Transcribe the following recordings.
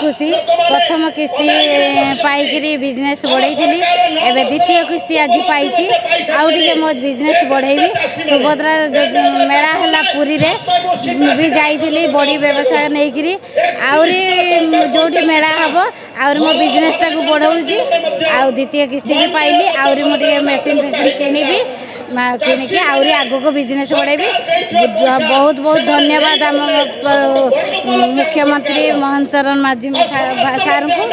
खुशी प्रथम किस्ती पाई बिजनेस बढ़ई थी एवं द्वितीय किस्ती आज पाई आउे मो बिजनेस बढ़ेबी सुभद्रा मेला है पुरी रे भी जाइली बड़ी व्यवसाय नहीं आउरी जो मेला हम आउरी मो बिजनेस टाक बढ़ाऊँगी आउ द्वितीय किस्ती भी पाइली आउरी मुझे मेसीन फेसीन किनिबी किनिकी आउरी आगो को बिजनेस बढ़ेबी। बहुत बहुत धन्यवाद आम मुख्यमंत्री मोहन चरण माझी सार को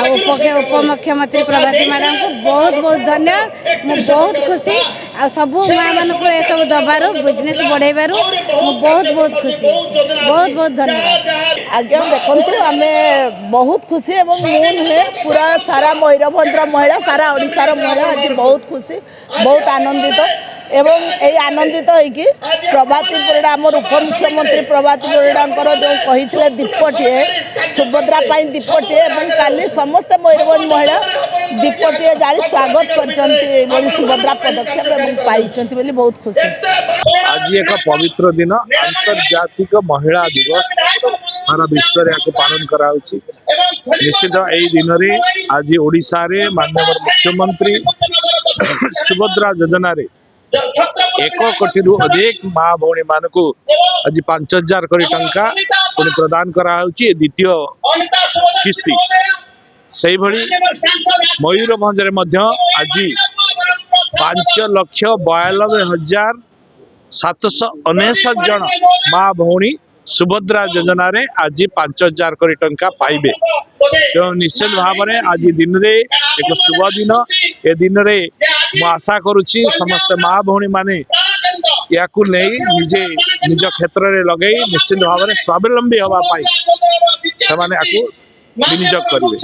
उप मुख्यमंत्री प्रभाती मैडम को बहुत बहुत धन्यवाद। मु बहुत खुशी आ सबू माँ मान को ये सब दबार बिजनेस बढ़ेबार बहुत बहुत खुशी बहुत बहुत धन्यवाद। आज्ञा देखु आम बहुत खुशी एवं मु नुहे पूरा सारा मयूरभंज महिला सारा ओडिशार महिला आज बहुत खुशी बहुत आनंदित एवं यही आनंदित होगी प्रभाती परिड़ा आम उपमुख्यमंत्री प्रभाती परिड़ा जो कही दीपटे सुभद्रा दीपटे काली समस्त मयूरभंज महिला दीपटे जाली स्वागत कर सुभद्रा पदक्षेप पाई बहुत खुशी। आज एक पवित्र दिन अंतर्जातिक महिला दिवस सारा विश्व में पालन करा निश्चित यही दिन में आज ओडिशा रे माननीय मुख्यमंत्री सुभद्रा योजना रे 1 कोटी रु अधिक माँ भौणी मान को आज 5,000 कोटी टंका पुणी प्रदान करा द्वितीय किस्ती से भली मयूरभंज आज 5,92,799 जन माँ भौणी सुभद्रा योजना रे आज 5,000 कोटी टंका पाइबे। तो निश्चित भाव में आज दिन रे एक शुभ दिन ए दिन रे मु आशा करुच्ची समस्त माँ भौणी माने या निजे निज क्षेत्र में लगे निश्चित भाव में स्वावलंबी हवा पाई से विनियोग करेंगे।